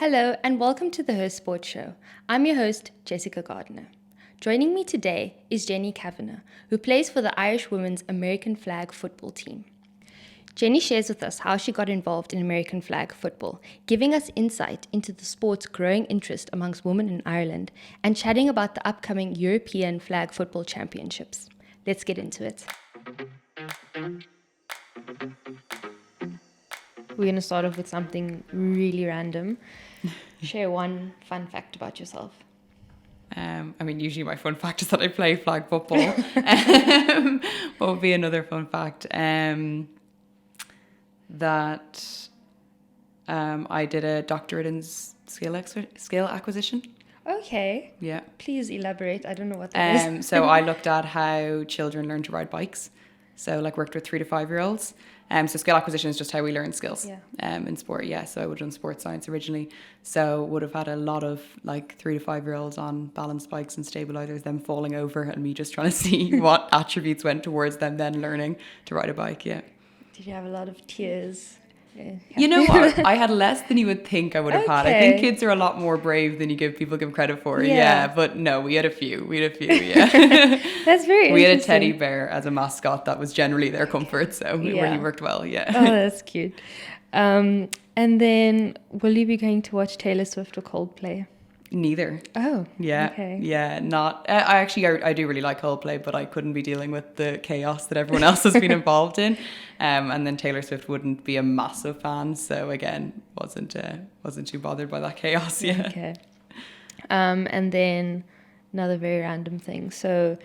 Hello and welcome to the Her Sports Show. I'm your host, Jessica Gardner. Joining me today is Jenny Kavanagh, who plays for the Irish women's American flag football team. Jenny shares with us how she got involved in American flag football, giving us insight into the sport's growing interest amongst women in Ireland and chatting about the upcoming European Flag Football Championships. Let's get into it. We're going to start off with something really random. Share one fun fact about yourself. Usually my fun fact is that I play flag football. What would be another fun fact? That I did a doctorate in scale acquisition. Okay. Yeah. Please elaborate. I don't know what that is. So I looked at how children learn to ride bikes. So worked with 3 to 5 year olds. So skill acquisition is just how we learn skills in sport. Yeah. So I would have done sports science originally. So would have had a lot of 3 to 5 year olds on balanced bikes and stabilizers, them falling over and me just trying to see what attributes went towards them then learning to ride a bike. Yeah. Did you have a lot of tears? You know what? I had less than you would think I would have had. I Okay. think kids are a lot more brave than people give credit for. Yeah. But no, we had a few. Yeah. That's very We had a interesting. teddy bear as a mascot that was generally their comfort. So it really worked well. Yeah. Oh, that's cute. And then, will you be going to watch Taylor Swift or Coldplay? Neither. Oh, Yeah. okay. Yeah. Not. I do really like Coldplay, but I couldn't be dealing with the chaos that everyone else has been involved in. And then Taylor Swift wouldn't be a massive fan, so again, wasn't too bothered by that chaos. Yeah. Okay. And then another very random thing. So,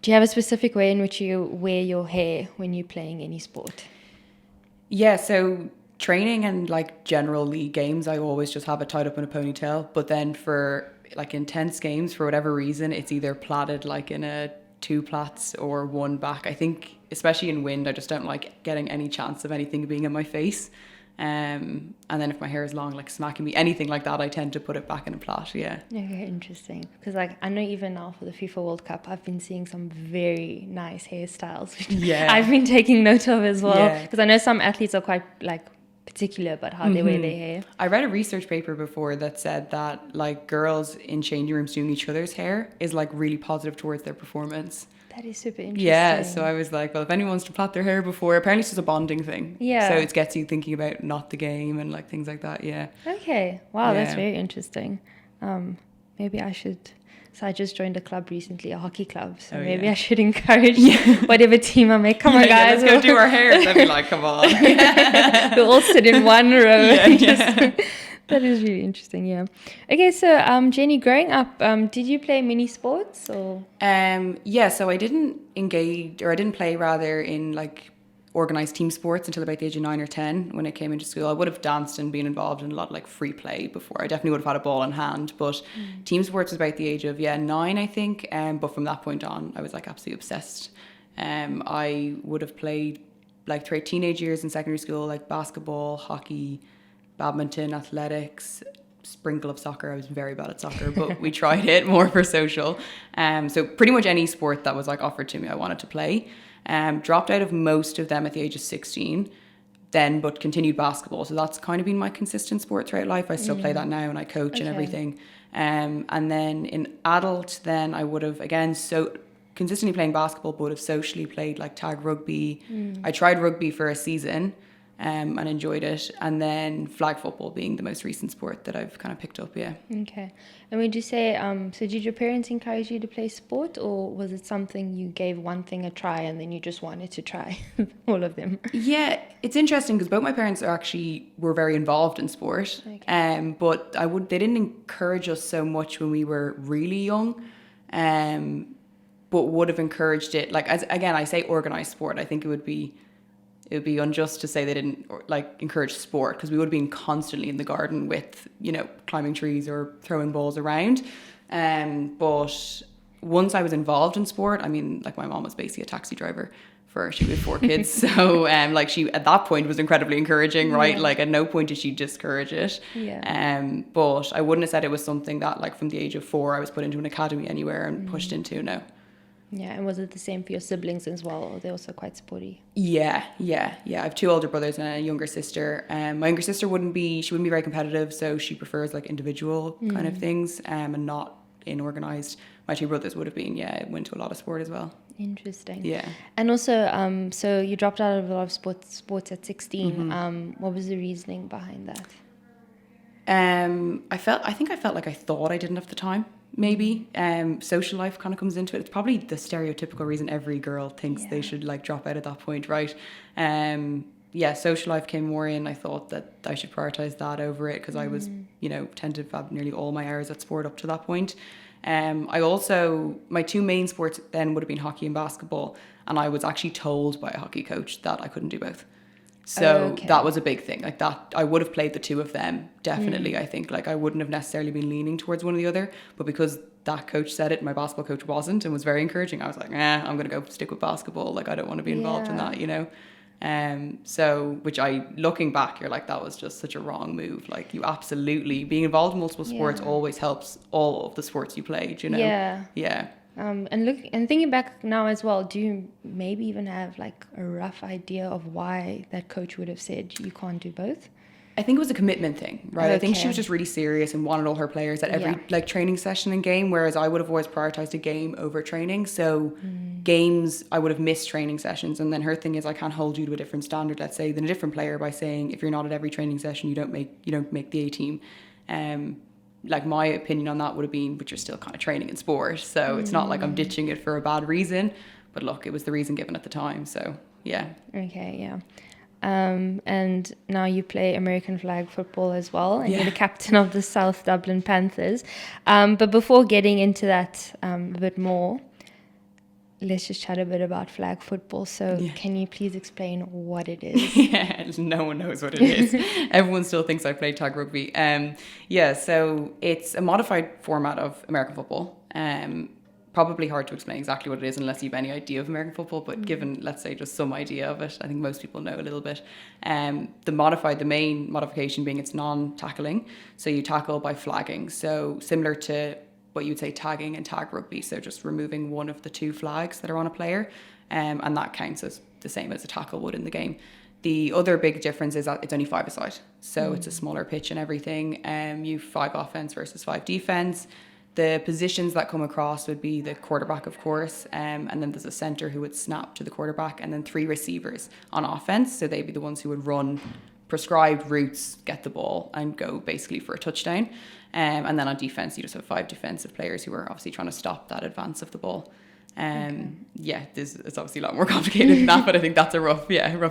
do you have a specific way in which you wear your hair when you're playing any sport? Yeah. So training and general league games, I always just have it tied up in a ponytail. But then for intense games, for whatever reason, it's either plaited in a 2 plaits or 1 back. I think especially in wind, I just don't like getting any chance of anything being in my face. And then if my hair is long, smacking me, anything like that, I tend to put it back in a plait. Yeah. Okay, interesting. Because I know even now for the FIFA World Cup, I've been seeing some very nice hairstyles, which Yeah. I've been taking note of as well. Yeah. Because I know some athletes are quite particular about how they wear their hair. I read a research paper before that said that girls in changing rooms doing each other's hair is really positive towards their performance. That is super interesting. Yeah, so I was like, well, if anyone wants to plait their hair before, apparently it's just a bonding thing. Yeah. So it gets you thinking about not the game and things like that, yeah. Okay. Wow, that's Yeah. very interesting. Maybe I should. So I just joined a club recently, a hockey club. So Oh, maybe yeah. I should encourage whatever team I make. Come on, Yeah, guys. let's go do our hairs. I'd be like, come on. We'll all sit in one row. Yeah, and yeah. That is really interesting, yeah. Okay, so Jenny, growing up, did you play mini sports or? Yeah, so I didn't play rather in organised team sports until about the age of 9 or 10 when I came into school. I would have danced and been involved in a lot of free play before. I definitely would have had a ball in hand, but team sports was about the age of 9, I think. But from that point on, I was absolutely obsessed. I would have played throughout teenage years in secondary school, basketball, hockey, badminton, athletics, sprinkle of soccer. I was very bad at soccer, but we tried it more for social. So pretty much any sport that was offered to me, I wanted to play. Dropped out of most of them at the age of 16 then, but continued basketball. So that's kind of been my consistent sport throughout life. I still play that now and I coach and everything. And then in adult, then I would have, again, so consistently playing basketball, but would have socially played tag rugby. I tried rugby for a season and enjoyed it. And then flag football being the most recent sport that I've kind of picked up, yeah. Okay. And would you say, so did your parents encourage you to play sport, or was it something you gave one thing a try and then you just wanted to try all of them? Yeah, it's interesting because both my parents were very involved in sport. Okay. But they didn't encourage us so much when we were really young. But would have encouraged it. Again, I say organised sport. I think it would be unjust to say they didn't encourage sport, because we would have been constantly in the garden with, climbing trees or throwing balls around. But once I was involved in sport, my mom was basically a taxi driver she had 4 kids. So she at that point was incredibly encouraging, right? Yeah. At no point did she discourage it. Yeah. But I wouldn't have said it was something that from the age of 4 I was put into an academy anywhere and pushed into, no. Yeah, and was it the same for your siblings as well? Or they're also quite sporty? Yeah. I have two older brothers and a younger sister. My younger sister wouldn't be very competitive, so she prefers like individual kind of things, and not in organised. My two brothers would have been, went to a lot of sport as well. Interesting. Yeah. And also, so you dropped out of a lot of sports at 16. What was the reasoning behind that? I think I felt like I thought I didn't have the time. Maybe social life kind of comes into it. It's probably the stereotypical reason every girl thinks they should like drop out at that point, right? Social life came more in. I thought that I should prioritize that over it because I was, tend to have nearly all my hours at sport up to that point. My two main sports then would have been hockey and basketball, and I was actually told by a hockey coach that I couldn't do both. So that was a big thing. Like that, I would have played the two of them, definitely. I think like I wouldn't have necessarily been leaning towards one or the other, but because that coach said it, my basketball coach wasn't and was very encouraging. I was like, I'm going to go stick with basketball. Like I don't want to be involved in that, which looking back, you're like, that was just such a wrong move. Like you absolutely, being involved in multiple sports always helps all of the sports you played, Yeah. And thinking back now as well, do you maybe even have like a rough idea of why that coach would have said you can't do both? I think it was a commitment thing, right? Okay. I think she was just really serious and wanted all her players at every training session and game, whereas I would have always prioritized a game over training. So games, I would have missed training sessions. And then her thing is, I can't hold you to a different standard, let's say, than a different player by saying, if you're not at every training session, you don't make the A team. Like my opinion on that would have been, but you're still kind of training in sport. So it's not like I'm ditching it for a bad reason, but look, it was the reason given at the time. So yeah. Okay. Yeah. And now you play American flag football as well, and you're the captain of the South Dublin Panthers. But before getting into that a bit more, let's just chat a bit about flag football. So can you please explain what it is? No one knows what it is. Everyone still thinks I play tag rugby. So it's a modified format of American football. Probably hard to explain exactly what it is unless you have any idea of American football, but given, let's say, just some idea of it, I think most people know a little bit. The main modification being it's non-tackling, so you tackle by flagging. So similar to what you'd say tagging and tag rugby, so just removing one of the two flags that are on a player, and that counts as the same as a tackle would in the game. The other big difference is that it's only 5-a-side, so it's a smaller pitch and everything. You've 5 offense versus 5 defense. The positions that come across would be the quarterback, of course, and then there's a centre who would snap to the quarterback, and then 3 receivers on offence. So they'd be the ones who would run prescribed routes, get the ball, and go basically for a touchdown. And then on defence, you just have 5 defensive players who are obviously trying to stop that advance of the ball. It's obviously a lot more complicated than that, but I think that's a rough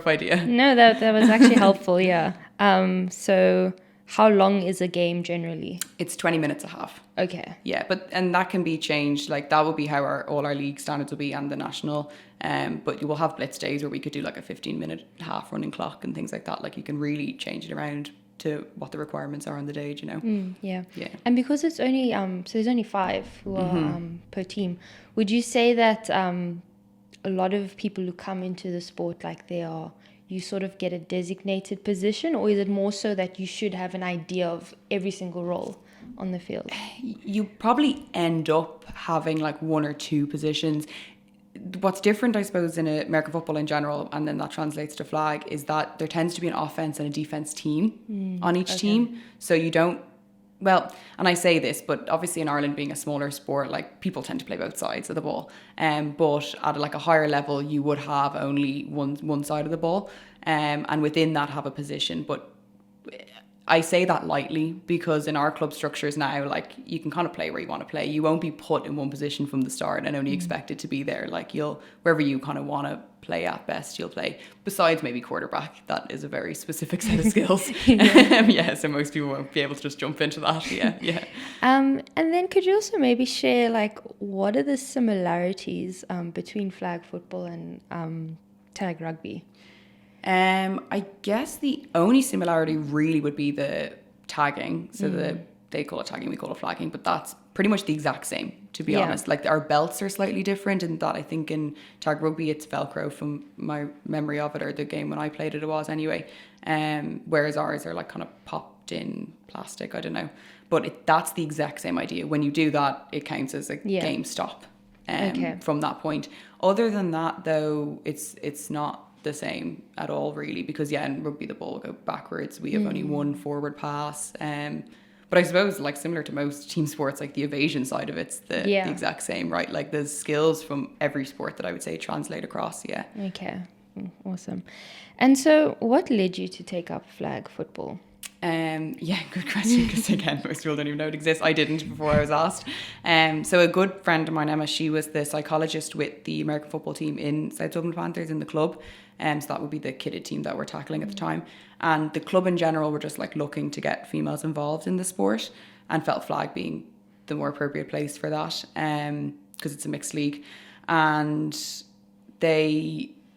idea. No, that was actually helpful, yeah. So how long is a game generally? It's 20 minutes a half. Okay. Yeah, and that can be changed. Like that will be how all our league standards will be and the national. But you will have blitz days where we could do like a 15-minute half running clock and things like that. Like you can really change it around to what the requirements are on the day, Yeah. And because it's only so there's only 5 who are per team, would you say that a lot of people who come into the sport, like you sort of get a designated position, or is it more so that you should have an idea of every single role on the field? You probably end up having like 1 or 2 positions. What's different, I suppose, in American football in general, and then that translates to flag, is that there tends to be an offense and a defense team on each team. So you don't, well, and I say this, but obviously in Ireland being a smaller sport, like people tend to play both sides of the ball. But at like a higher level, you would have only one side of the ball, and within that have a position. But I say that lightly because in our club structures now, like you can kind of play where you want to play. You won't be put in one position from the start and only expected to be there. Like wherever you kind of want to play at best, you'll play. Besides maybe quarterback, that is a very specific set of skills. So most people won't be able to just jump into that. Yeah. And then could you also maybe share like what are the similarities between flag football and tag rugby? I guess the only similarity really would be the tagging. So they call it tagging, we call it flagging, but that's pretty much the exact same, to be honest. Like our belts are slightly different in that I think in tag rugby it's Velcro from my memory of it, or the game when I played it was anyway. Whereas ours are like kind of popped in plastic, I don't know. But that's the exact same idea. When you do that, it counts as a game stop. from that point. Other than that, though, it's not the same at all, really, because in rugby the ball will go backwards. We have only one forward pass. But I suppose, like, similar to most team sports, like the evasion side of it's the exact same, right? Like, there's skills from every sport that I would say translate across. Yeah. Okay. Awesome. And so, what led you to take up flag football? Good question, because again, most people don't even know it exists. I didn't before I was asked. So a good friend of mine, Emma, she was the psychologist with the American football team in South Dublin Panthers in the club. So that would be the kidded team that we're tackling at the time. And the club in general were just like looking to get females involved in the sport, and felt flag being the more appropriate place for that, because it's a mixed league. And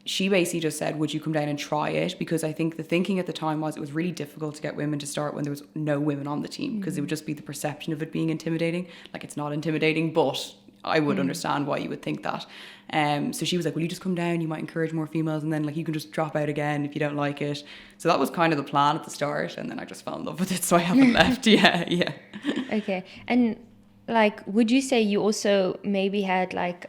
she basically just said, would you come down and try it? Because I think the thinking at the time was it was really difficult to get women to start when there was no women on the team, because it would just be the perception of it being intimidating. Like, it's not intimidating, but I would understand why you would think that. So she was like, will you just come down? You might encourage more females, and then like you can just drop out again if you don't like it. So that was kind of the plan at the start, and then I just fell in love with it, so I haven't left. Yeah. Okay. And like, would you say you also maybe had like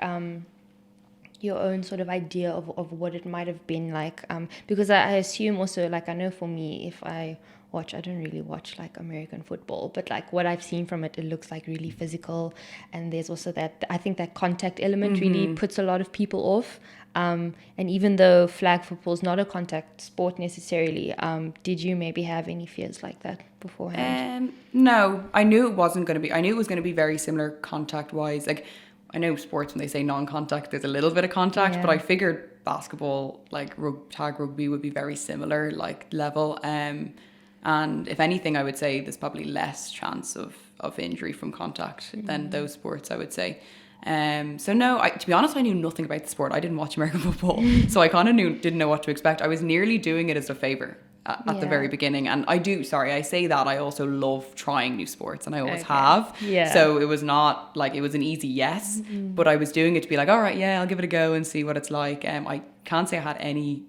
your own sort of idea of what it might have been like, because I assume also, like, I know for me, if I don't really watch like American football, but like what I've seen from it, it looks like really physical, and there's also that, I think that contact element really puts a lot of people off, and even though flag football is not a contact sport necessarily, did you maybe have any fears like that beforehand? No, I knew it wasn't going to be. I knew it was going to be very similar contact wise. Like, I know sports, when they say non-contact, there's a little bit of contact, but I figured basketball, like tag rugby, would be very similar, like level. And if anything, I would say there's probably less chance of injury from contact than those sports, I would say. So no, to be honest, I knew nothing about the sport. I didn't watch American football, so I kind of didn't know what to expect. I was nearly doing it as a favour at the very beginning, and I say that I also love trying new sports, and I always have. So it was not like it was an easy yes, but I was doing it to be like, all right, I'll give it a go and see what it's like. I can't say I had any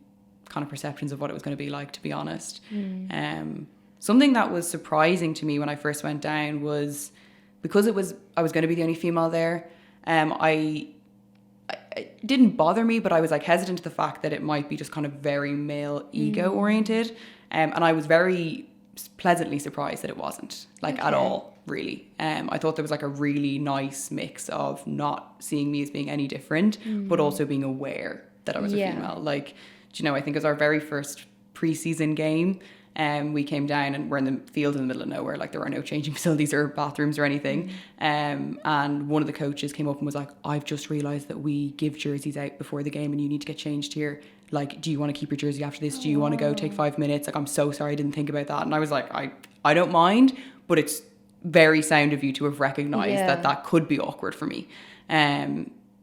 kind of perceptions of what it was going to be like, to be honest. Something that was surprising to me when I first went down was, because I was going to be the only female there, it didn't bother me, but I was like hesitant to the fact that it might be just kind of very male ego oriented, and I was very pleasantly surprised that it wasn't at all, really. I thought there was like a really nice mix of not seeing me as being any different, but also being aware that I was a female. Like, do you know, I think it was our very first pre-season game. We came down and we're in the field in the middle of nowhere, like there are no changing facilities or bathrooms or anything. And one of the coaches came up and was like, I've just realised that we give jerseys out before the game and you need to get changed here. Like, do you want to keep your jersey after this? Do you want to go take 5 minutes? Like, I'm so sorry, I didn't think about that. And I was like, I don't mind, but it's very sound of you to have recognised that could be awkward for me.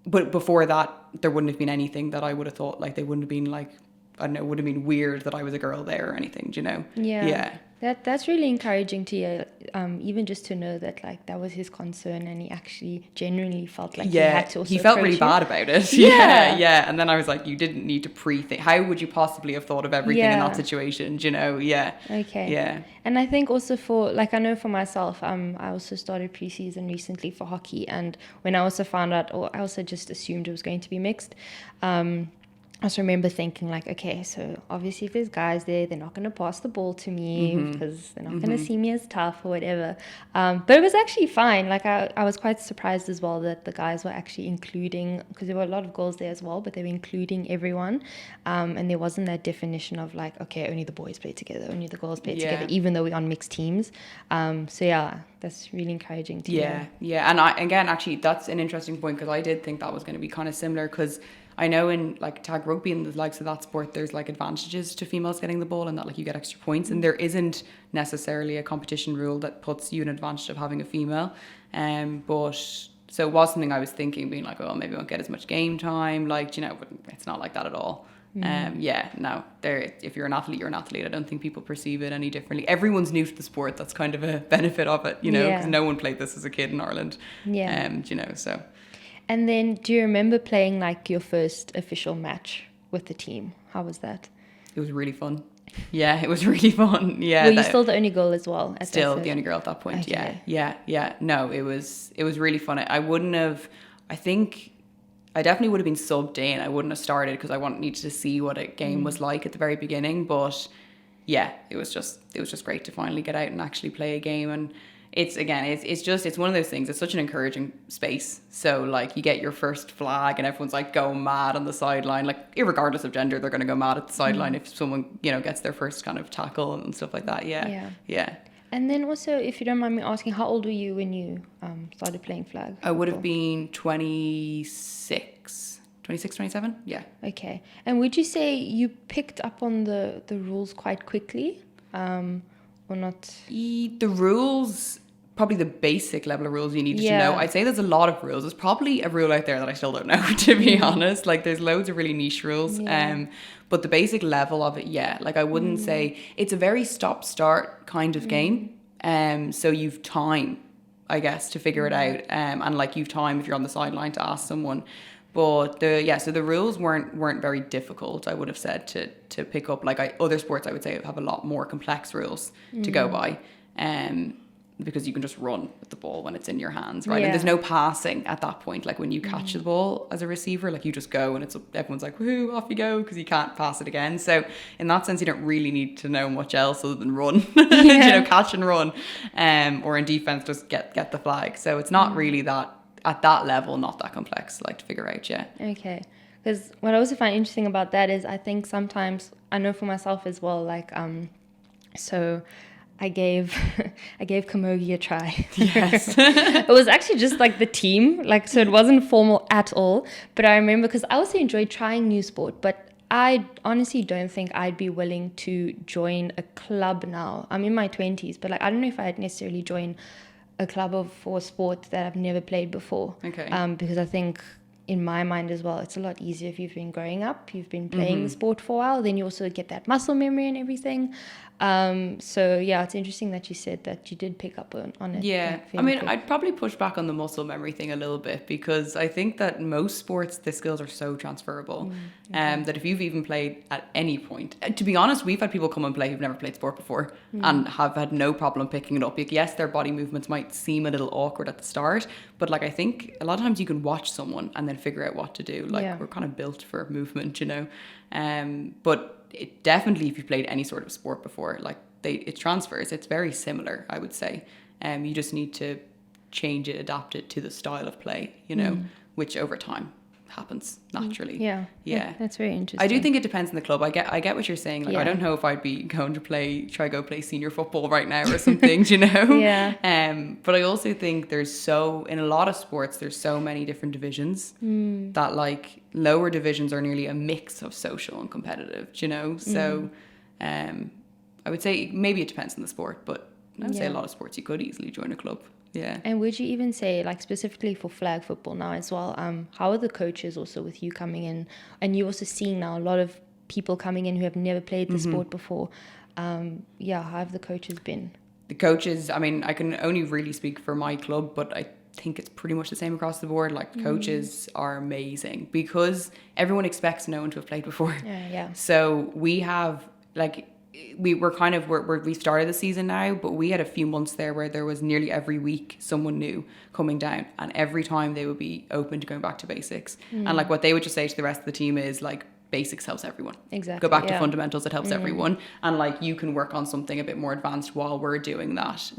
But before that, there wouldn't have been anything that I would have thought, like, they wouldn't have been like, I don't know, it would have been weird that I was a girl there or anything, do you know? Yeah. That's really encouraging to hear, even just to know that like that was his concern, and he actually genuinely felt like he had to also he felt really bad about it. Yeah. And then I was like, you didn't need to pre-think. How would you possibly have thought of everything in that situation, do you know? Okay. Yeah. And I think also for, like, I know for myself, I also started pre-season recently for hockey, and when I also found out, or I also just assumed it was going to be mixed, I also remember thinking like, okay, so obviously if there's guys there, they're not going to pass the ball to me because they're not going to see me as tough or whatever. But it was actually fine. Like I was quite surprised as well that the guys were actually including, because there were a lot of girls there as well, but they were including everyone. And there wasn't that definition of like, okay, only the boys play together, only the girls play together, even though we're on mixed teams. So yeah, that's really encouraging to hear. Yeah. And actually, that's an interesting point, because I did think that was going to be kind of similar, because I know in like tag rugby and the likes of that sport, there's like advantages to females getting the ball, and that like you get extra points, and there isn't necessarily a competition rule that puts you an advantage of having a female. But so it was something I was thinking, being like, oh, maybe I won't get as much game time. Like, you know, but it's not like that at all. If you're an athlete, you're an athlete. I don't think people perceive it any differently. Everyone's new to the sport. That's kind of a benefit of it, you know, because no one played this as a kid in Ireland. You know, so. And then, do you remember playing like your first official match with the team? How was that? It was really fun. Yeah, it was really fun. Yeah. Were you still the only girl as well? Still the only girl at that point. Okay. Yeah. No, it was really fun. I think I definitely would have been subbed in. I wouldn't have started because needed to see what a game was like at the very beginning. But yeah, it was just great to finally get out and actually play a game. And it's one of those things. It's such an encouraging space. So like you get your first flag and everyone's like going mad on the sideline. Like irregardless of gender, they're going to go mad at the sideline if someone, gets their first kind of tackle and stuff like that. Yeah. And then also, if you don't mind me asking, how old were you when you started playing flag? I would have been 26, 27. Yeah. Okay. And would you say you picked up on the rules quite quickly, or not? The rules, probably the basic level of rules you needed to know. I'd say there's a lot of rules. There's probably a rule out there that I still don't know, to be honest. Like there's loads of really niche rules. But the basic level of it, like I wouldn't say it's a very stop-start kind of game. So you've time, I guess, to figure it out. And like you've time if you're on the sideline to ask someone. But so the rules weren't very difficult, I would have said, to pick up. Like other sports, I would say, have a lot more complex rules to go by. Because you can just run with the ball when it's in your hands, right? And there's no passing at that point. Like when you catch the ball as a receiver, like you just go and everyone's like, woohoo, off you go, because you can't pass it again. So in that sense, you don't really need to know much else other than run, catch and run, or in defense, just get the flag. So it's not really that, at that level, not that complex, like to figure out, Okay. Because what I also find interesting about that is I think sometimes, I know for myself as well, like, so I gave Camogie a try. Yes. It was actually just like the team, like, so it wasn't formal at all. But I remember, because I also enjoyed trying new sport, but I honestly don't think I'd be willing to join a club now. I'm in my 20s, but like I don't know if I'd necessarily join a club for a sport that I've never played before. Okay. Because I think in my mind as well, it's a lot easier if you've been growing up, you've been playing the sport for a while, then you also get that muscle memory and everything. So yeah, it's interesting that you said that you did pick up on it. Yeah, I mean, I'd probably push back on the muscle memory thing a little bit, because I think that most sports, the skills are so transferable. That if you've even played at any point, to be honest, we've had people come and play who've never played sport before and have had no problem picking it up. Like, yes, their body movements might seem a little awkward at the start, but like I think a lot of times you can watch someone and then figure out what to do. Like we're kind of built for movement, but it definitely, if you've played any sort of sport before, like it transfers. It's very similar, I would say. You just need to change it, adapt it to the style of play, which over time happens naturally. Yeah, that's very interesting. I do think it depends on the club. I get what you're saying. Like I don't know if I'd be going to go play senior football right now or something, But I also think in a lot of sports there's so many different divisions that like lower divisions are nearly a mix of social and competitive, So I would say maybe it depends on the sport, but I would say a lot of sports you could easily join a club. Yeah. And would you even say, like specifically for flag football now as well, how are the coaches also with you coming in, and you also seeing now a lot of people coming in who have never played the sport before? How have the coaches been? The coaches, I mean, I can only really speak for my club, but I think it's pretty much the same across the board. Like coaches are amazing because everyone expects no one to have played before. Yeah. So we have like, we started the season now, but we had a few months there where there was nearly every week someone new coming down, and every time they would be open to going back to basics. And like what they would just say to the rest of the team is like, basics helps everyone. Exactly. Go back to fundamentals, it helps everyone. And like you can work on something a bit more advanced while we're doing that.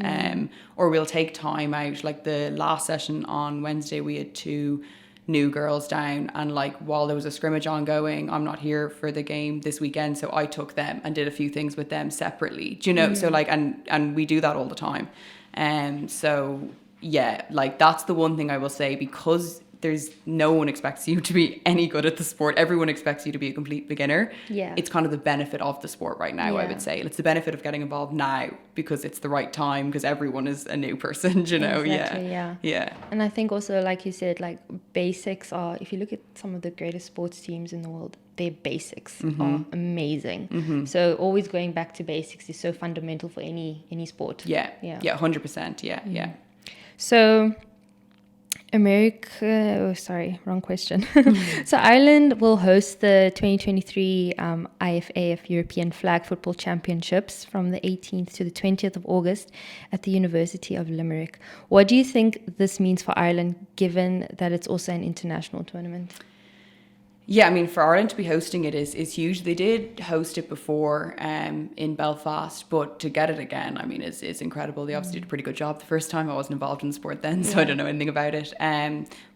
Or we'll take time out. Like the last session on Wednesday, we had 2 new girls down, and like while there was a scrimmage ongoing, I'm not here for the game this weekend, so I took them and did a few things with them separately. So like and we do that all the time. So yeah, like that's the one thing I will say, because there's no one expects you to be any good at the sport. Everyone expects you to be a complete beginner. Yeah. It's kind of the benefit of the sport right now, I would say. It's the benefit of getting involved now because it's the right time, because everyone is a new person, Exactly, Yeah. And I think also, like you said, like basics are, if you look at some of the greatest sports teams in the world, their basics are amazing. So always going back to basics is so fundamental for any sport. Yeah, 100%. Yeah. So wrong question. So Ireland will host the 2023 IFAF European Flag Football Championships from the 18th to the 20th of August at the University of Limerick. What do you think this means for Ireland, given that it's also an international tournament? Yeah, I mean, for Ireland to be hosting it is huge. They did host it before in Belfast, but to get it again, I mean, is incredible. They obviously did a pretty good job the first time. I wasn't involved in the sport then, so I don't know anything about it.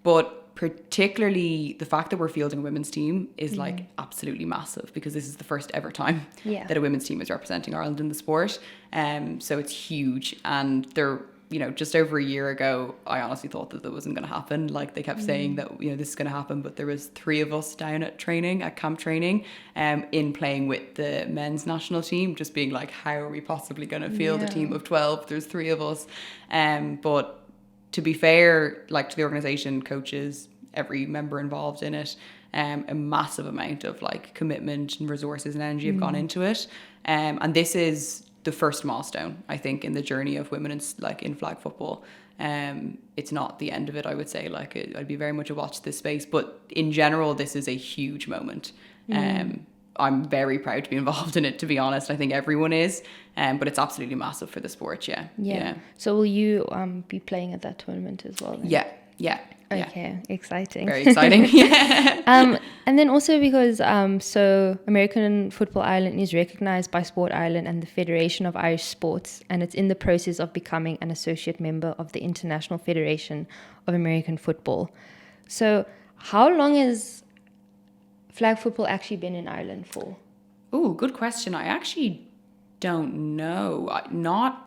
But particularly the fact that we're fielding a women's team is like absolutely massive, because this is the first ever time that a women's team is representing Ireland in the sport. So it's huge, and they're, you know, just over a year ago, I honestly thought that wasn't going to happen. Like, they kept saying that, you know, this is going to happen, but there was 3 of us down at camp training, in playing with the men's national team, just being like, how are we possibly going to field a team of 12? There's 3 of us. But to be fair, like, to the organisation, coaches, every member involved in it, a massive amount of like commitment and resources and energy have gone into it. And this is the first milestone, I think, in the journey of women in flag football. It's not the end of it, I would say. Like, I'd be very much a watch this space, but in general, this is a huge moment. I'm very proud to be involved in it, to be honest. I think everyone is, but it's absolutely massive for the sport. Yeah. So will you be playing at that tournament as well then? Yeah. Okay, exciting. Very exciting. Yeah. And then also because so American Football Ireland is recognised by Sport Ireland and the Federation of Irish Sports, and it's in the process of becoming an associate member of the International Federation of American Football. So how long has flag football actually been in Ireland for? Oh, good question. I actually don't know. Not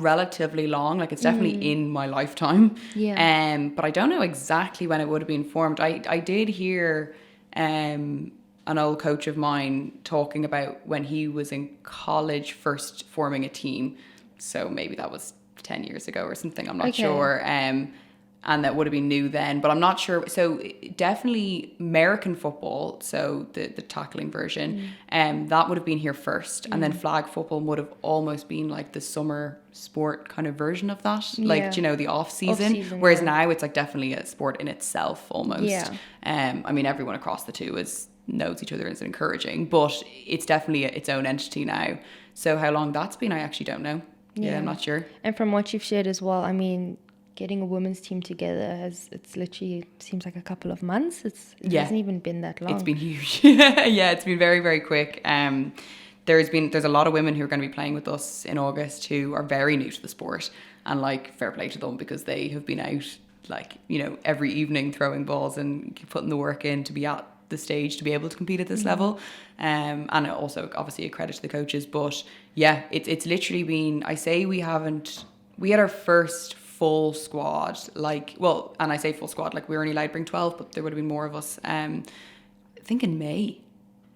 relatively long, like, it's definitely in my lifetime. But I don't know exactly when it would have been formed. I did hear an old coach of mine talking about when he was in college first forming a team. So maybe that was 10 years ago or something, I'm not sure. And that would have been new then, but I'm not sure. So definitely American football, so the tackling version, that would have been here first. And then flag football would have almost been like the summer sport kind of version of that. Like, you know, the off season. Whereas now it's like definitely a sport in itself almost. I mean, everyone across the two knows each other and is encouraging, but it's definitely its own entity now. So how long that's been, I actually don't know. Yeah, I'm not sure. And from what you've shared as well, I mean, getting a women's team together it's literally seems like a couple of months. It hasn't even been that long. It's been huge. Yeah, it's been very, very quick. There's a lot of women who are going to be playing with us in August who are very new to the sport, and like, fair play to them, because they have been out, like, you know, every evening throwing balls and putting the work in to be at the stage to be able to compete at this level. And also obviously a credit to the coaches, but yeah, it's literally been, I say we had our first full squad, and I say full squad, like, we were only allowed to bring 12, but there would have been more of us. I think in May,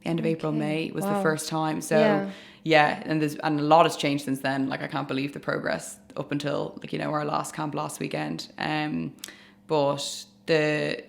end of April, May was the first time. So yeah, and a lot has changed since then. Like, I can't believe the progress up until, like, you know, our last camp last weekend. But a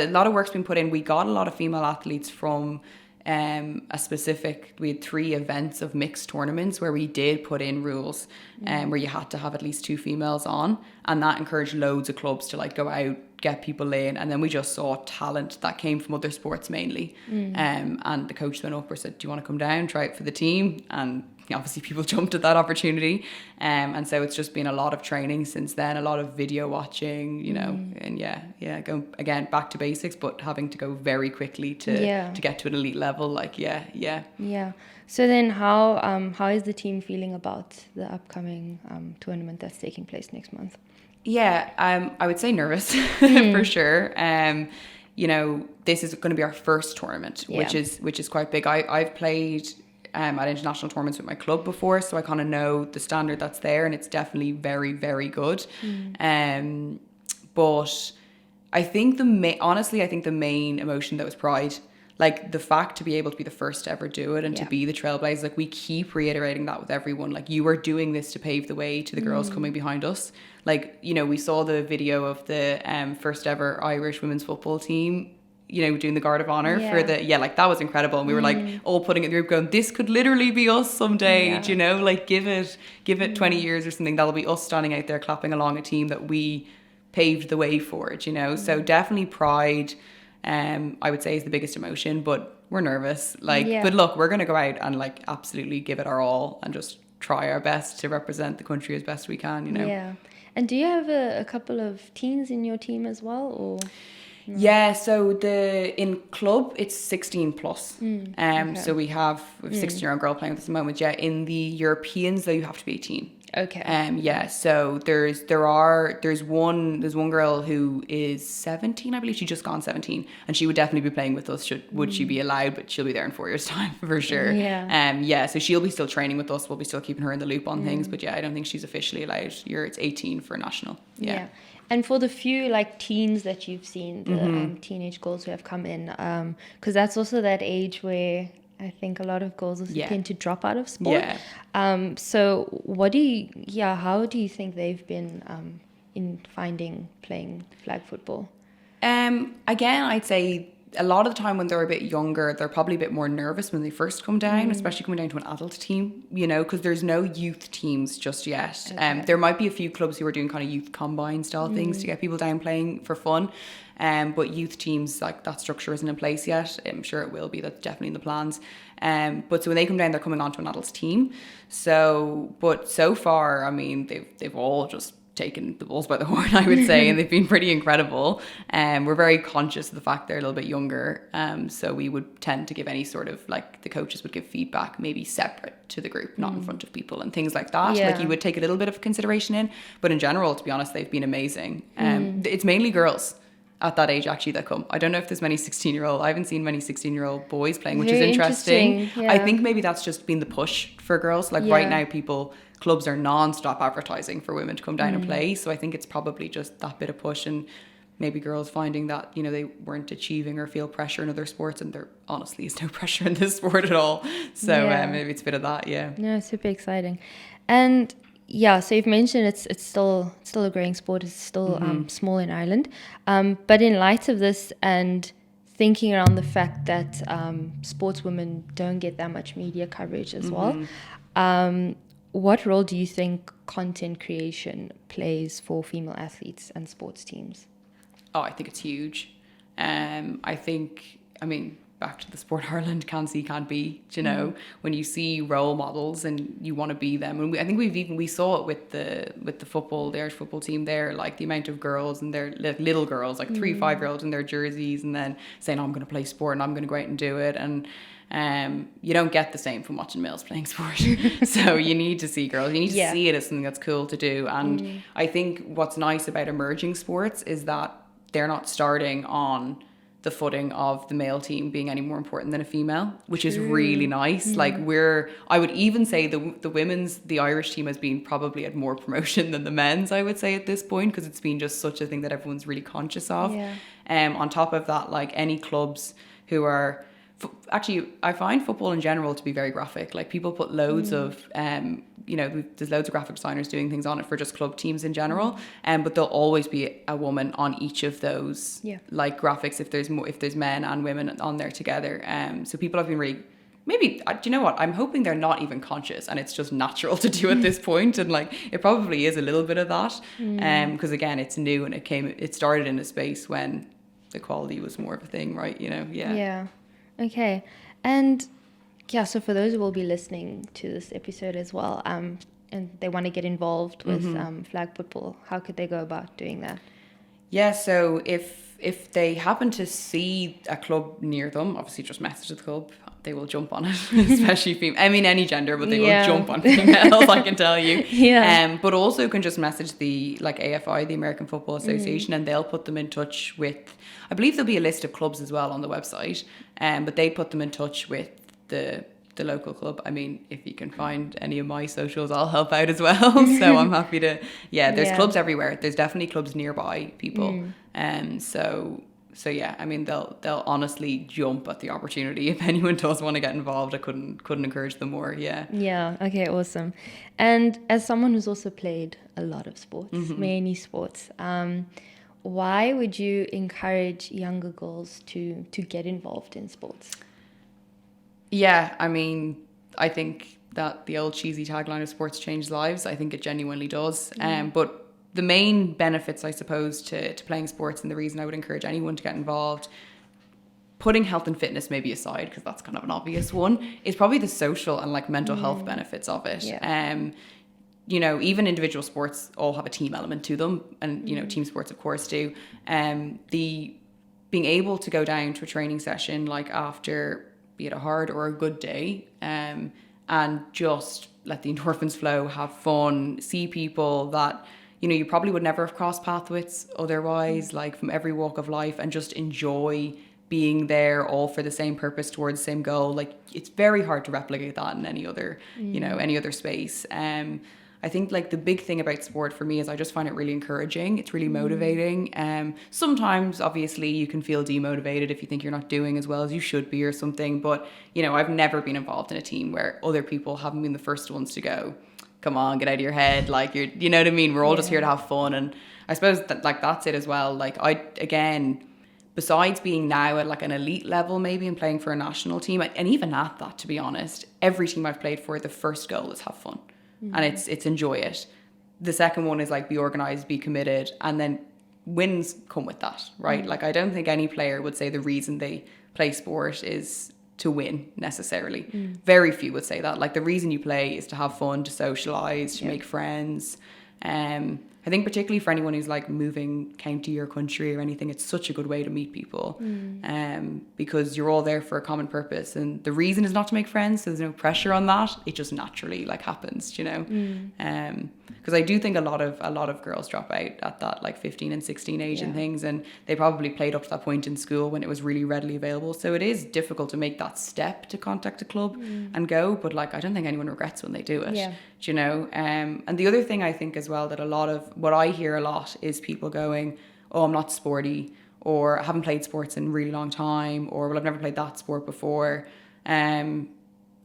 lot of work's been put in. We got a lot of female athletes from we had 3 events of mixed tournaments where we did put in rules where you had to have at least 2 females on, and that encouraged loads of clubs to like go out, get people in, and then we just saw talent that came from other sports mainly. And the coach went up and said, do you want to come down, try it for the team? And obviously people jumped at that opportunity, and so it's just been a lot of training since then, a lot of video watching, you know, and going again back to basics, but having to go very quickly to get to an elite level. Like, So then how is the team feeling about the upcoming tournament that's taking place next month? I would say nervous for sure. You know, this is going to be our first tournament, which is quite big. I've played at international tournaments with my club before, so I kind of know the standard that's there, and it's definitely very, very good. But I think the main emotion that was pride. Like, the fact to be able to be the first to ever do it and to be the trailblazers, like, we keep reiterating that with everyone. Like, you are doing this to pave the way to the girls coming behind us. Like, you know, we saw the video of the first ever Irish women's football team, you know, doing the Guard of Honour for like, that was incredible. And we were like all putting it in the group going, this could literally be us someday, do you know, like, give it 20 years or something, that'll be us standing out there clapping along a team that we paved the way for it, you know. So definitely pride, I would say, is the biggest emotion, but we're nervous. Like, but look, we're going to go out and like absolutely give it our all and just try our best to represent the country as best we can, you know. Yeah. And do you have a couple of teens in your team as well, or? Yeah, so in club it's 16 plus. Okay. So we have a 16-year-old girl playing with us at the moment. Yeah, in the Europeans though you have to be 18. Okay. Yeah, so there's one girl who is 17, I believe. She just gone 17, and she would definitely be playing with us. Would she be allowed? But she'll be there in 4 years' time for sure. Yeah. Yeah. So she'll be still training with us. We'll be still keeping her in the loop on things. But yeah, I don't think she's officially allowed. It's 18 for national. Yeah. And for the few like teens that you've seen, the teenage girls who have come in, because that's also that age where I think a lot of girls also tend to drop out of sport. Yeah. So how do you think they've been in finding playing flag football? Again, I'd say a lot of the time when they're a bit younger, they're probably a bit more nervous when they first come down, especially coming down to an adult team, because there's no youth teams just yet. Okay. There might be a few clubs who are doing kind of youth combine style things to get people down playing for fun. But youth teams, like that structure isn't in place yet. I'm sure it will be. That's definitely in the plans. But so when they come down, they're coming onto an adults team. But so far, I mean, they've all just taken the bulls by the horn, I would say, and they've been pretty incredible. We're very conscious of the fact they're a little bit younger. So we would tend to give any sort of, like, the coaches would give feedback maybe separate to the group, not in front of people and things like that. Yeah. Like you would take a little bit of consideration in. But in general, to be honest, they've been amazing. It's mainly girls at that age actually that come. I don't know if there's many 16-year-old. I haven't seen many 16-year-old boys playing, which Very is interesting. Yeah. I think maybe that's just been the push for girls. Like right now, clubs are non-stop advertising for women to come down and play. So I think it's probably just that bit of push, and maybe girls finding that, they weren't achieving or feel pressure in other sports, and there honestly is no pressure in this sport at all. So maybe it's a bit of that, yeah. No, super exciting. And so you've mentioned it's still a growing sport. It's still small in Ireland. But in light of this and thinking around the fact that sportswomen don't get that much media coverage as well, what role do you think content creation plays for female athletes and sports teams? Oh, I think it's huge. Back to the sport Ireland, can see, can't be, when you see role models and you want to be them. And I think we saw it with the Irish football team there, like the amount of girls and their little girls, like 3-5-year-olds in their jerseys, and then saying, I'm going to play sport and I'm going to go out and do it. And you don't get the same from watching males playing sport. So you need to see girls. You need to see it as something that's cool to do. And I think what's nice about emerging sports is that they're not starting on the footing of the male team being any more important than a female, which is really nice. Like I would even say the Irish team has been probably at more promotion than the men's, I would say, at this point, because it's been just such a thing that everyone's really conscious of. On top of that, like any clubs who are, actually, I find football in general to be very graphic. Like people put loads of, there's loads of graphic designers doing things on it for just club teams in general. But there'll always be a woman on each of those, like graphics, if there's men and women on there together. So people have been really, maybe, do you know what? I'm hoping they're not even conscious and it's just natural to do at this point. And like, it probably is a little bit of that. Because again, it's new and it started in a space when equality was more of a thing, right? Yeah. Okay. And so for those who will be listening to this episode as well, and they want to get involved with flag football, how could they go about doing that? Yeah, so if they happen to see a club near them, obviously just message the club. They will jump on it, especially female. I mean, any gender, but they will jump on females, I can tell you. But also can just message the AFI, the American Football Association, and they'll put them in touch with, I believe there'll be a list of clubs as well on the website, but they put them in touch with the local club. I mean, if you can find any of my socials, I'll help out as well. So I'm happy to, there's clubs everywhere. There's definitely clubs nearby people. So yeah, I mean, they'll honestly jump at the opportunity. If anyone does want to get involved, I couldn't encourage them more. Yeah. Okay, awesome. And as someone who's also played a lot of sports, many sports, why would you encourage younger girls to get involved in sports? Yeah, I mean, I think that the old cheesy tagline of sports change lives, I think it genuinely does. But the main benefits, I suppose, to playing sports, and the reason I would encourage anyone to get involved, putting health and fitness maybe aside, because that's kind of an obvious one, is probably the social and mental health benefits of it. Even individual sports all have a team element to them, and team sports of course do. being able to go down to a training session like after, be it a hard or a good day, and just let the endorphins flow, have fun, see people that, you know, you probably would never have crossed paths with otherwise, like from every walk of life, and just enjoy being there all for the same purpose towards the same goal. Like, it's very hard to replicate that in any other, you know, any other space. I think like the big thing about sport for me is I just find it really encouraging. It's really motivating. Sometimes obviously you can feel demotivated if you think you're not doing as well as you should be or something. But, you know, I've never been involved in a team where other people haven't been the first ones to go, come on, get out of your head. Like, you know what I mean? We're all just here to have fun. And I suppose that like that's it as well. Like again, besides being now at like an elite level maybe and playing for a national team, and even at that, to be honest, every team I've played for, the first goal is have fun. And it's enjoy it. The second one is like be organized, be committed, and then wins come with that, right? Like, I don't think any player would say the reason they play sport is to win necessarily. Very few would say that. Like, the reason you play is to have fun, to socialize, to make friends. I think particularly for anyone who's like moving county or country or anything, it's such a good way to meet people, because you're all there for a common purpose, and the reason is not to make friends, so there's no pressure on that. It just naturally like happens, you know. Because I do think a lot of girls drop out at that like 15 and 16 age and things, and they probably played up to that point in school when it was really readily available. So it is difficult to make that step to contact a club and go, but like I don't think anyone regrets when they do it. Do you know? And the other thing I think as well, that a lot of what I hear a lot is people going, oh, I'm not sporty, or I haven't played sports in a really long time, or well, I've never played that sport before. And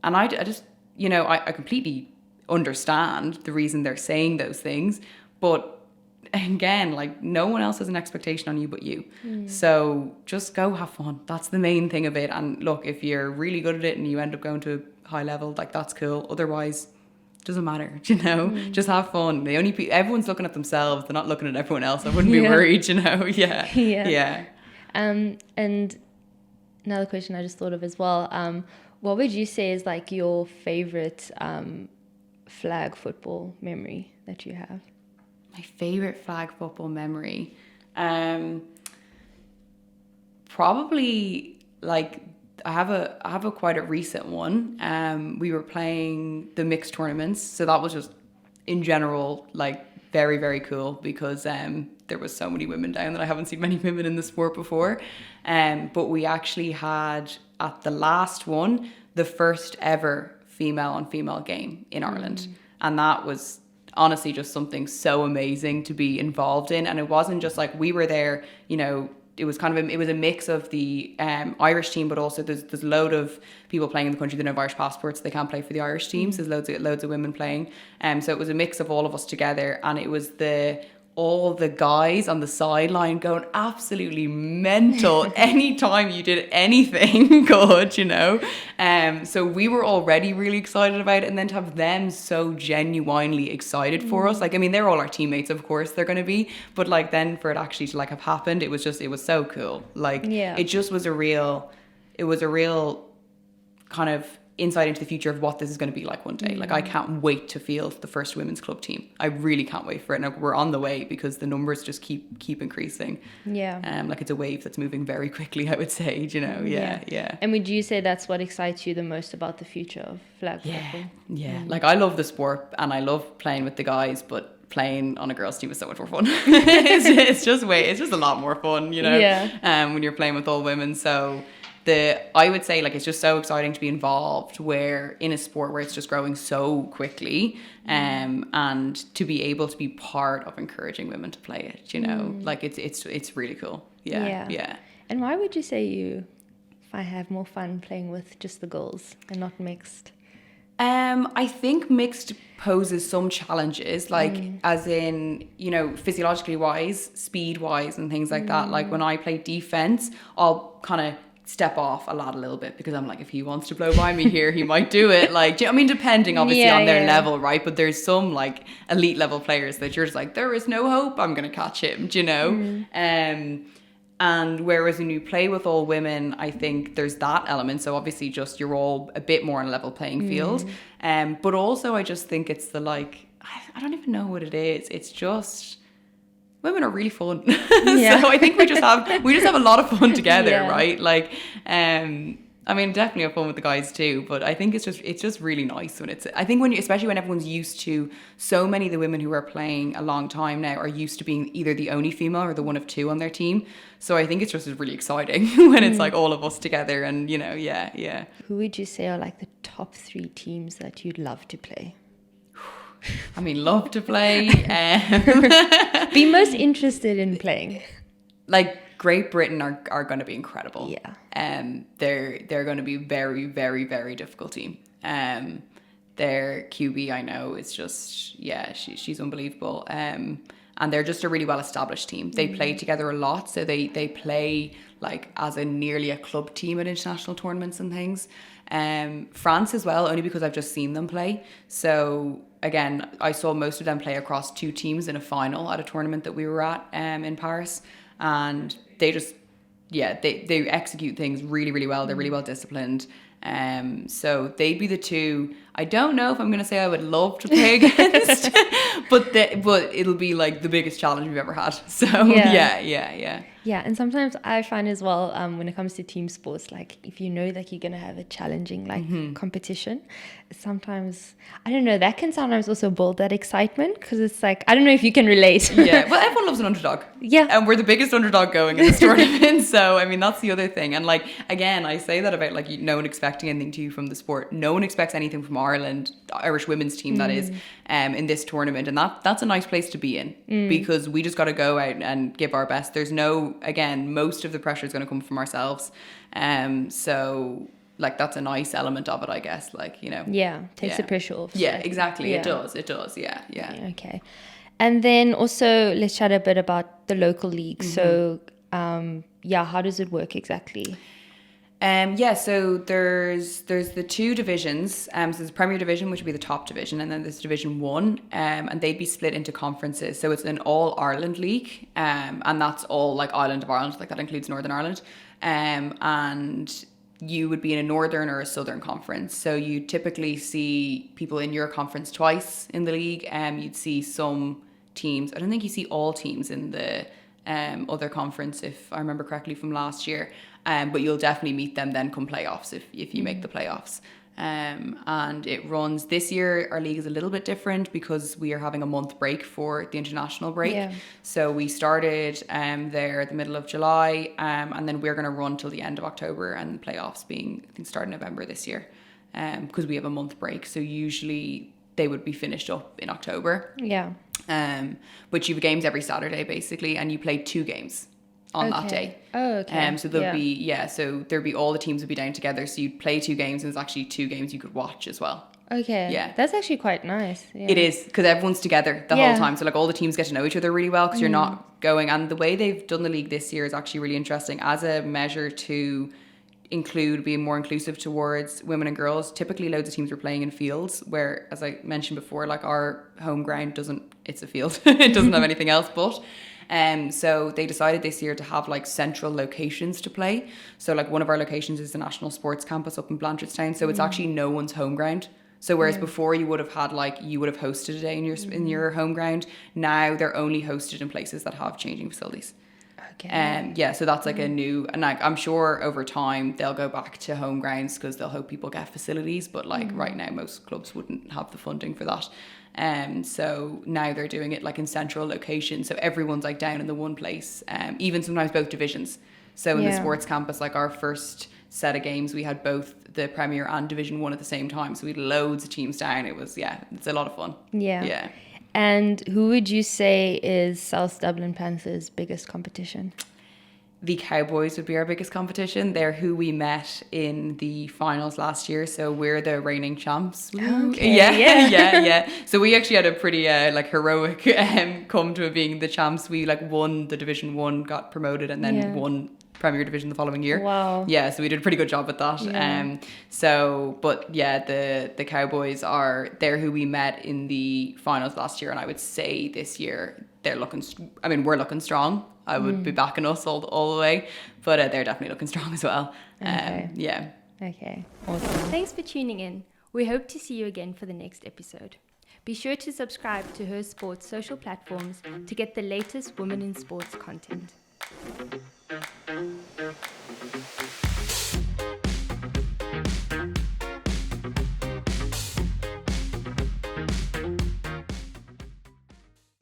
I just, you know, I completely understand the reason they're saying those things, but again, like, no one else has an expectation on you but you. So just go have fun. That's the main thing of it. And look, if you're really good at it and you end up going to a high level, like, that's cool. Otherwise, doesn't matter, you know. Just have fun. Everyone's looking at themselves, they're not looking at everyone else. I wouldn't be worried, you know. And another question I just thought of as well, what would you say is like your favorite flag football memory that you have? My favorite flag football memory, probably like I have a quite a recent one. We were playing the mixed tournaments, so that was just in general like very, very cool, because there was so many women down that I haven't seen many women in the sport before. But we actually had at the last one the first ever female on female game in Ireland, and that was honestly just something so amazing to be involved in. And it wasn't just like we were there, you know. It was kind of it was a mix of the Irish team, but also there's a load of people playing in the country that have Irish passports. They can't play for the Irish teams. There's loads of women playing. So it was a mix of all of us together, and it was all the guys on the sideline going absolutely mental anytime you did anything good, you know. So we were already really excited about it, and then to have them so genuinely excited for us, like, I mean, they're all our teammates, of course they're going to be, but like then for it actually to like have happened, it was so cool. Like, it just was a real kind of insight into the future of what this is going to be like one day. Like, I can't wait to field the first women's club team. I really can't wait for it. And we're on the way, because the numbers just keep increasing. Like, it's a wave that's moving very quickly, I would say, you know. And would you say that's what excites you the most about the future of flag football? Like, I love the sport and I love playing with the guys, but playing on a girls' team is so much more fun. it's just a lot more fun, you know. When you're playing with all women. So I would say, like, it's just so exciting to be involved in a sport where it's just growing so quickly, and to be able to be part of encouraging women to play it, you know. Like, it's really cool. And why would you say I have more fun playing with just the girls and not mixed? I think mixed poses some challenges, like as in, you know, physiologically wise, speed wise, and things like that. Like, when I play defense, I'll kind of step off a little bit, because I'm like, if he wants to blow by me here, he might do it. Like, I mean, depending obviously on their level, right? But there's some like elite level players that you're just like, there is no hope I'm gonna catch him, do you know? And whereas when you play with all women, I think there's that element. So obviously just you're all a bit more on a level playing field. But also I just think it's the, like, I don't even know what it is. It's just women are really fun. Yeah. So I think we just have a lot of fun together, Yeah. right? Like, I mean, definitely have fun with the guys too, but I think it's just really nice when I think especially when everyone's used to, so many of the women who are playing a long time now are used to being either the only female or the one of two on their team. So I think it's just really exciting when it's like all of us together and, yeah. Who would you say are like the top 3 teams that you'd love to play? I mean, love to play. Be most interested in playing. Like Great Britain are going to be incredible. Yeah. They're going to be very, very, very difficult team. Their QB, I know, is just, she's unbelievable. And they're just a really well established team. They play together a lot, so they play like as nearly a club team at international tournaments and things. France as well, only because I've just seen them play. So again, I saw most of them play across 2 teams in a final at a tournament that we were at in Paris, and they just they execute things really, really well. They're really well disciplined. So they'd be the 2. I don't know if I'm going to say I would love to play against, but it'll be like the biggest challenge we've ever had. So yeah. Yeah, and sometimes I find as well, when it comes to team sports, like if you know that you're going to have a challenging competition, sometimes, I don't know, that can sometimes also build that excitement, because it's like, I don't know if you can relate. Yeah, well, everyone loves an underdog. Yeah. And we're the biggest underdog going in this tournament. So, I mean, that's the other thing. And like, again, I say that about like no one expecting anything to you from the sport. No one expects anything from Ireland, the Irish women's team that is, in this tournament. And that's a nice place to be in, because we just got to go out and give our best. There's again, most of the pressure is going to come from ourselves. So like that's a nice element of it, I guess, like, Yeah, takes the pressure off. So. Yeah, exactly. Yeah. It does. Yeah. Okay. And then also let's chat a bit about the local league. So how does it work exactly? So there's the 2 divisions. So there's Premier Division, which would be the top division, and then there's Division 1, and they'd be split into conferences. So it's an all Ireland league, and that's all like island of Ireland, like that includes Northern Ireland, and you would be in a northern or a southern conference. So you typically see people in your conference twice in the league. You'd see some teams. I don't think you see all teams in the other conference, if I remember correctly from last year. But you'll definitely meet them then come playoffs if you make the playoffs. And it runs this year. Our league is a little bit different because we are having a month break for the international break. Yeah. So we started there the middle of July, and then we're going to run till the end of October, and the playoffs being, I think, start in November this year, because we have a month break. So usually they would be finished up in October. Yeah. But you have games every Saturday basically, and you play 2 games on that day. Oh, okay. So there'll be all the teams would be down together. So you'd play 2 games, and there's actually 2 games you could watch as well. Okay. Yeah. That's actually quite nice. Yeah. It is, because everyone's together the whole time. So like all the teams get to know each other really well, because you're not going. And the way they've done the league this year is actually really interesting as a measure to being more inclusive towards women and girls. Typically loads of teams were playing in fields, where, as I mentioned before, like our home ground it's a field. It doesn't have anything else but. So they decided this year to have like central locations to play. So like one of our locations is the National Sports Campus up in Blanchardstown. So it's actually no one's home ground. So whereas before you would have hosted a day in your home ground, now they're only hosted in places that have changing facilities. Okay. So that's like a new, and like I'm sure over time they'll go back to home grounds because they'll hope people get facilities, but like right now most clubs wouldn't have the funding for that. So now they're doing it like in central locations, so everyone's like down in the one place, even sometimes both divisions. So in the sports campus, like our first set of games, we had both the Premier and Division 1 at the same time, so we had loads of teams down. It was it's a lot of fun. Yeah. And who would you say is South Dublin Panthers' biggest competition? The Cowboys would be our biggest competition. They're who we met in the finals last year, so we're the reigning champs. Okay. Yeah. So we actually had a pretty heroic come to being the champs. We won the Division 1, got promoted, and then won Premier Division the following year. Wow. Yeah, so we did a pretty good job at that. The Cowboys they're who we met in the finals last year, and I would say this year we're looking strong. I would be backing us all the way, but they're definitely looking strong as well. Okay, awesome. Thanks for tuning in. We hope to see you again for the next episode. Be sure to subscribe to her sports social platforms to get the latest women in sports content.